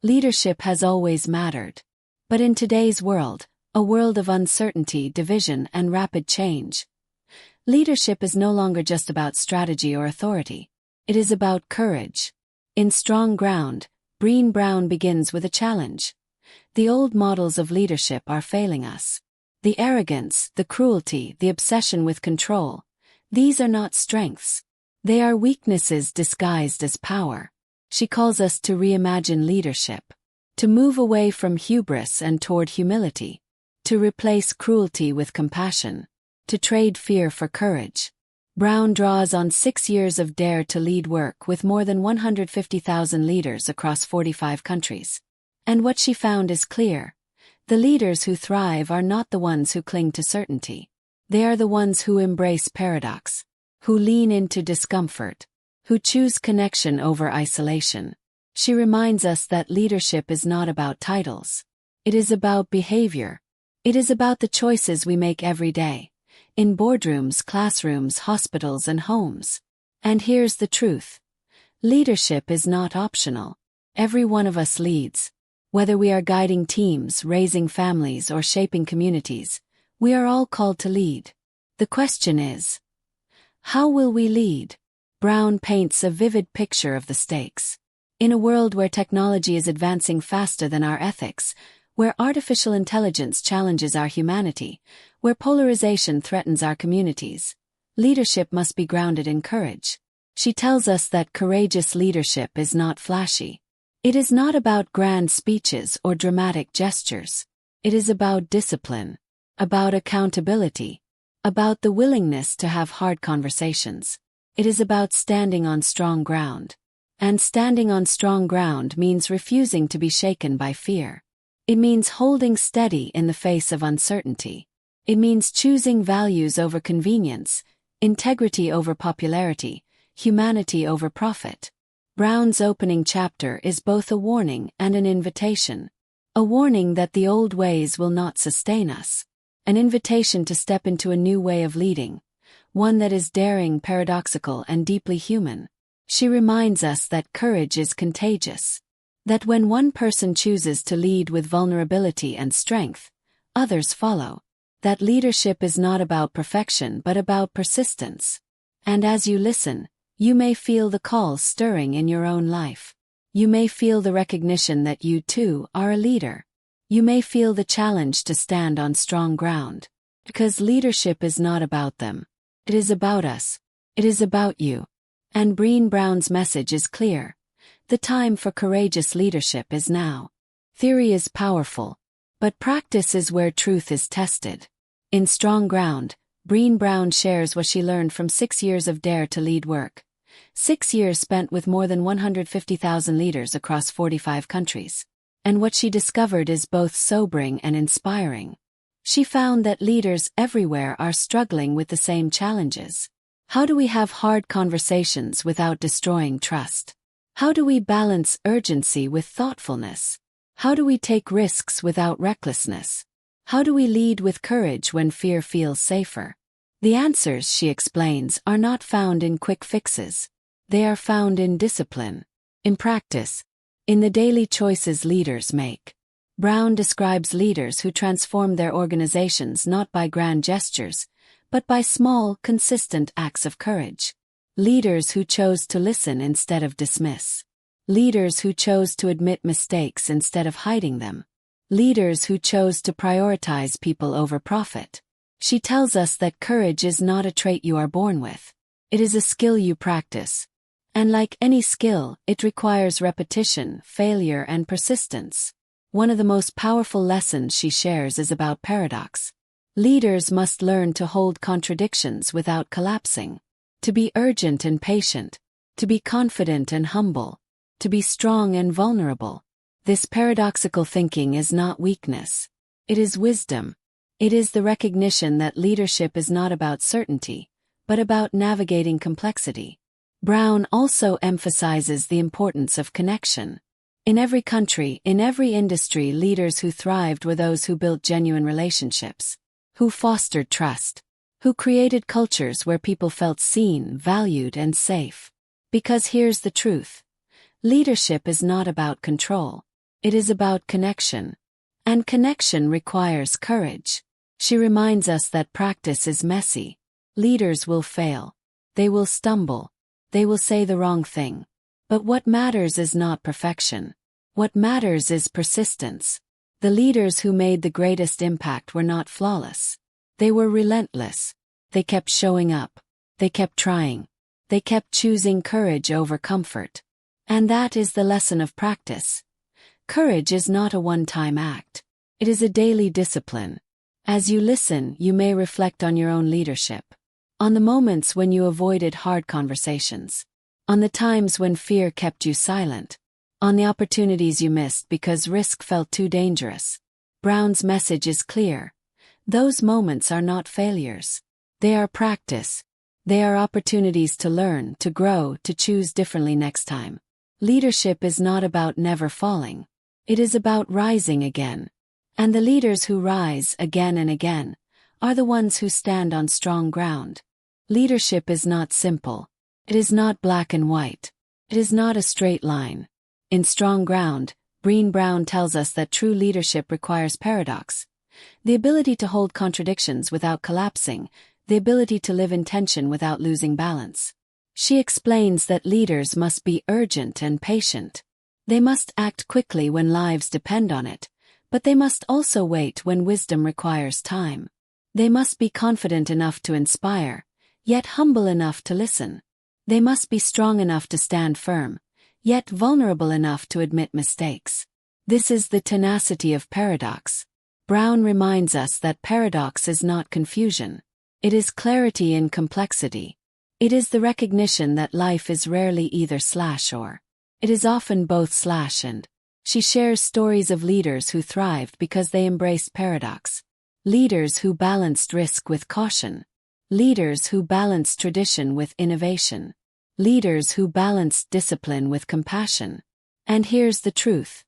Leadership has always mattered. But in today's world, a world of uncertainty, division, and rapid change, leadership is no longer just about strategy or authority. It is about courage. In Strong Ground, Brené Brown begins with a challenge. The old models of leadership are failing us. The arrogance, the cruelty, the obsession with control, these are not strengths. They are weaknesses disguised as power. She calls us to reimagine leadership, to move away from hubris and toward humility, to replace cruelty with compassion, to trade fear for courage. Brown draws on 6 years of Dare to Lead work with more than 150,000 leaders across 45 countries. And what she found is clear. The leaders who thrive are not the ones who cling to certainty. They are the ones who embrace paradox, who lean into discomfort, who choose connection over isolation. She reminds us that leadership is not about titles. It is about behavior. It is about the choices we make every day, in boardrooms, classrooms, hospitals, and homes. And here's the truth. Leadership is not optional. Every one of us leads. Whether we are guiding teams, raising families, or shaping communities, we are all called to lead. The question is, how will we lead? Brown paints a vivid picture of the stakes. In a world where technology is advancing faster than our ethics, where artificial intelligence challenges our humanity, where polarization threatens our communities, leadership must be grounded in courage. She tells us that courageous leadership is not flashy. It is not about grand speeches or dramatic gestures. It is about discipline, about accountability, about the willingness to have hard conversations. It is about standing on strong ground. And standing on strong ground means refusing to be shaken by fear. It means holding steady in the face of uncertainty. It means choosing values over convenience, integrity over popularity, humanity over profit. Brown's opening chapter is both a warning and an invitation. A warning that the old ways will not sustain us. An invitation to step into a new way of leading, one that is daring, paradoxical, and deeply human. She reminds us that courage is contagious. That when one person chooses to lead with vulnerability and strength, others follow. That leadership is not about perfection but about persistence. And as you listen, you may feel the call stirring in your own life. You may feel the recognition that you too are a leader. You may feel the challenge to stand on strong ground. Because leadership is not about them. It is about us. It is about you. And Brené Brown's message is clear. The time for courageous leadership is now. Theory is powerful, but practice is where truth is tested. In Strong Ground, Brené Brown shares what she learned from 6 years of Dare to Lead work. 6 years spent with more than 150,000 leaders across 45 countries. And what she discovered is both sobering and inspiring. She found that leaders everywhere are struggling with the same challenges. How do we have hard conversations without destroying trust? How do we balance urgency with thoughtfulness? How do we take risks without recklessness? How do we lead with courage when fear feels safer? The answers, she explains, are not found in quick fixes. They are found in discipline, in practice, in the daily choices leaders make. Brown describes leaders who transform their organizations not by grand gestures, but by small, consistent acts of courage. Leaders who chose to listen instead of dismiss. Leaders who chose to admit mistakes instead of hiding them. Leaders who chose to prioritize people over profit. She tells us that courage is not a trait you are born with. It is a skill you practice. And like any skill, it requires repetition, failure, and persistence. One of the most powerful lessons she shares is about paradox. Leaders must learn to hold contradictions without collapsing. To be urgent and patient. To be confident and humble. To be strong and vulnerable. This paradoxical thinking is not weakness. It is wisdom. It is the recognition that leadership is not about certainty, but about navigating complexity. Brown also emphasizes the importance of connection. In every country, in every industry, leaders who thrived were those who built genuine relationships, who fostered trust, who created cultures where people felt seen, valued, and safe. Because here's the truth. Leadership is not about control. It is about connection. And connection requires courage. She reminds us that practice is messy. Leaders will fail. They will stumble. They will say the wrong thing. But what matters is not perfection. What matters is persistence. The leaders who made the greatest impact were not flawless. They were relentless. They kept showing up. They kept trying. They kept choosing courage over comfort. And that is the lesson of practice. Courage is not a one-time act. It is a daily discipline. As you listen, you may reflect on your own leadership. On the moments when you avoided hard conversations. On the times when fear kept you silent. On the opportunities you missed because risk felt too dangerous. Brown's message is clear. Those moments are not failures. They are practice. They are opportunities to learn, to grow, to choose differently next time. Leadership is not about never falling. It is about rising again. And the leaders who rise again and again are the ones who stand on strong ground. Leadership is not simple. It is not black and white. It is not a straight line. In Strong Ground, Brené Brown tells us that true leadership requires paradox. The ability to hold contradictions without collapsing, the ability to live in tension without losing balance. She explains that leaders must be urgent and patient. They must act quickly when lives depend on it, but they must also wait when wisdom requires time. They must be confident enough to inspire, yet humble enough to listen. They must be strong enough to stand firm, yet vulnerable enough to admit mistakes. This is the tenacity of paradox. Brown reminds us that paradox is not confusion. It is clarity in complexity. It is the recognition that life is rarely either or. It is often both and. She shares stories of leaders who thrived because they embraced paradox. Leaders who balanced risk with caution. Leaders who balanced tradition with innovation. Leaders who balanced discipline with compassion. And here's the truth.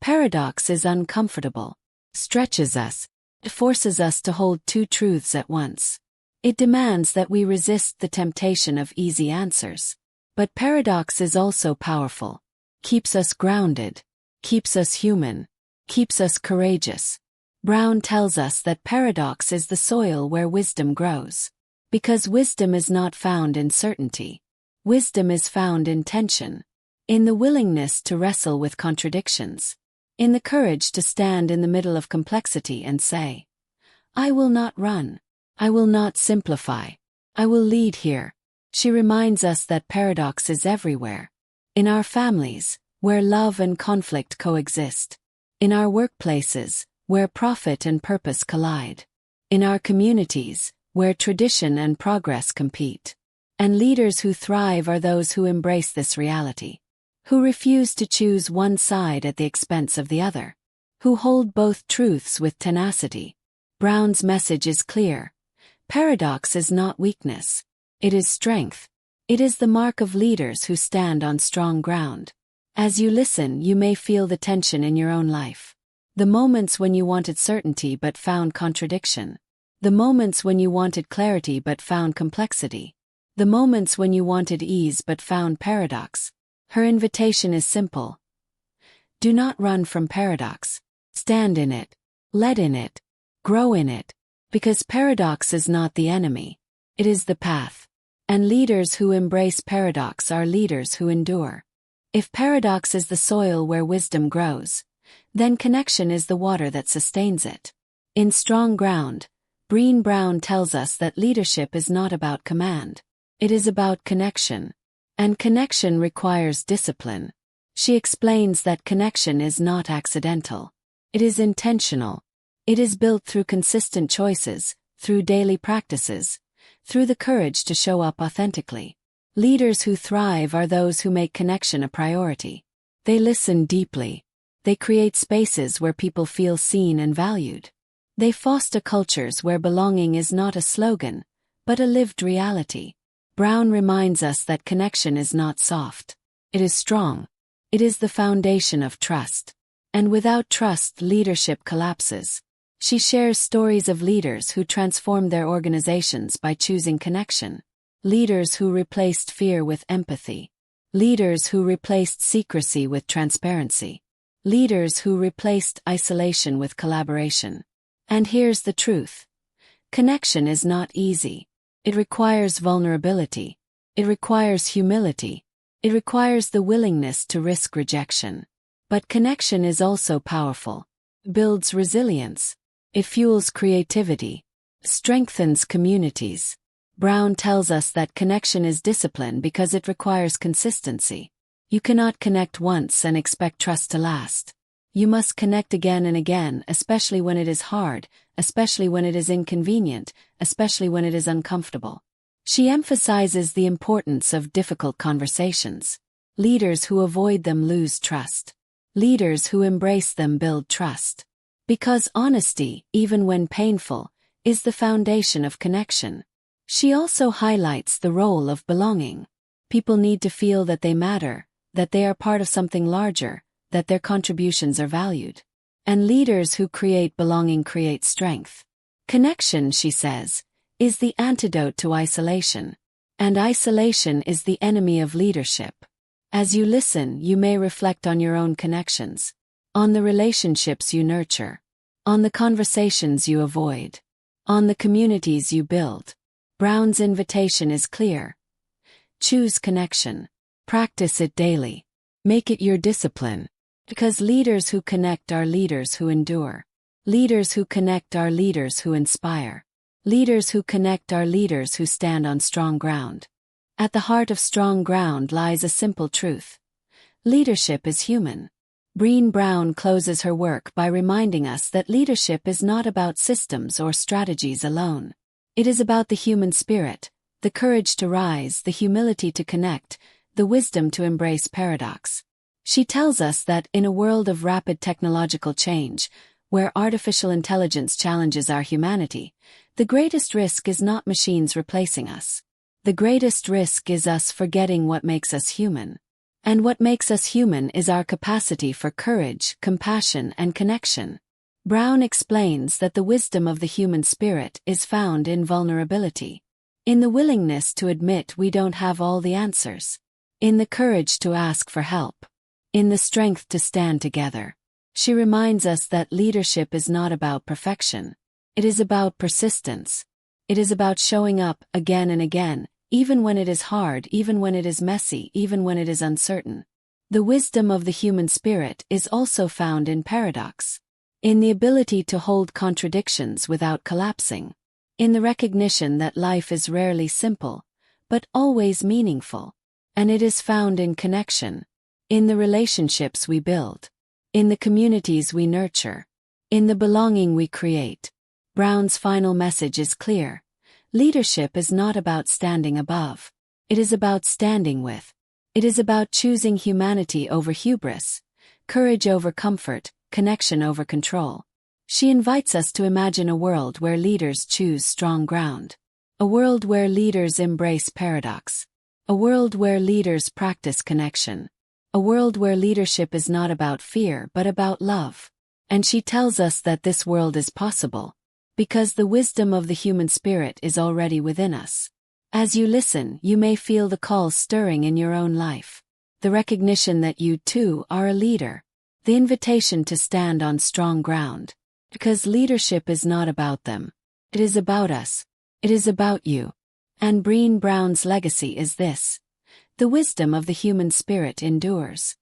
Paradox is uncomfortable. Stretches us. It forces us to hold two truths at once. It demands that we resist the temptation of easy answers. But paradox is also powerful. Keeps us grounded. Keeps us human. Keeps us courageous. Brown tells us that paradox is the soil where wisdom grows. Because wisdom is not found in certainty. Wisdom is found in tension. In the willingness to wrestle with contradictions. In the courage to stand in the middle of complexity and say, I will not run. I will not simplify. I will lead here. She reminds us that paradox is everywhere. In our families, where love and conflict coexist. In our workplaces, where profit and purpose collide. In our communities, where tradition and progress compete. And leaders who thrive are those who embrace this reality. Who refuse to choose one side at the expense of the other. Who hold both truths with tenacity. Brown's message is clear. Paradox is not weakness. It is strength. It is the mark of leaders who stand on strong ground. As you listen, you may feel the tension in your own life. The moments when you wanted certainty but found contradiction. The moments when you wanted clarity but found complexity. The moments when you wanted ease but found paradox. Her invitation is simple. Do not run from paradox. Stand in it. Let in it. Grow in it. Because paradox is not the enemy. It is the path. And leaders who embrace paradox are leaders who endure. If paradox is the soil where wisdom grows, then connection is the water that sustains it. In Strong Ground, Brené Brown tells us that leadership is not about command. It is about connection. And connection requires discipline. She explains that connection is not accidental. It is intentional. It is built through consistent choices, through daily practices, through the courage to show up authentically. Leaders who thrive are those who make connection a priority. They listen deeply. They create spaces where people feel seen and valued. They foster cultures where belonging is not a slogan, but a lived reality. Brown reminds us that connection is not soft. It is strong. It is the foundation of trust. And without trust, leadership collapses. She shares stories of leaders who transformed their organizations by choosing connection. Leaders who replaced fear with empathy. Leaders who replaced secrecy with transparency. Leaders who replaced isolation with collaboration. And here's the truth. Connection is not easy. It requires vulnerability. It requires humility. It requires the willingness to risk rejection. But connection is also powerful. It builds resilience. It fuels creativity. Strengthens communities. Brown tells us that connection is discipline because it requires consistency. You cannot connect once and expect trust to last. You must connect again and again, especially when it is hard, especially when it is inconvenient, especially when it is uncomfortable. She emphasizes the importance of difficult conversations. Leaders who avoid them lose trust. Leaders who embrace them build trust. Because honesty, even when painful, is the foundation of connection. She also highlights the role of belonging. People need to feel that they matter, that they are part of something larger, that their contributions are valued. And leaders who create belonging create strength. Connection, she says, is the antidote to isolation. And isolation is the enemy of leadership. As you listen, you may reflect on your own connections, on the relationships you nurture, on the conversations you avoid, on the communities you build. Brown's invitation is clear. Choose connection. Practice it daily. Make it your discipline. Because leaders who connect are leaders who endure. Leaders who connect are leaders who inspire. Leaders who connect are leaders who stand on strong ground. At the heart of strong ground lies a simple truth. Leadership is human. Brené Brown closes her work by reminding us that leadership is not about systems or strategies alone. It is about the human spirit, the courage to rise, the humility to connect, the wisdom to embrace paradox. She tells us that in a world of rapid technological change, where artificial intelligence challenges our humanity, the greatest risk is not machines replacing us. The greatest risk is us forgetting what makes us human. And what makes us human is our capacity for courage, compassion, and connection. Brown explains that the wisdom of the human spirit is found in vulnerability. In the willingness to admit we don't have all the answers. In the courage to ask for help. In the strength to stand together. She reminds us that leadership is not about perfection. It is about persistence. It is about showing up again and again, even when it is hard, even when it is messy, even when it is uncertain. The wisdom of the human spirit is also found in paradox. In the ability to hold contradictions without collapsing. In the recognition that life is rarely simple, but always meaningful. And it is found in connection. In the relationships we build. In the communities we nurture. In the belonging we create. Brown's final message is clear. Leadership is not about standing above. It is about standing with. It is about choosing humanity over hubris, courage over comfort, connection over control. She invites us to imagine a world where leaders choose strong ground. A world where leaders embrace paradox. A world where leaders practice connection. A world where leadership is not about fear but about love. And she tells us that this world is possible. Because the wisdom of the human spirit is already within us. As you listen, you may feel the call stirring in your own life. The recognition that you too are a leader. The invitation to stand on strong ground. Because leadership is not about them. It is about us. It is about you. And Brené Brown's legacy is this. The wisdom of the human spirit endures.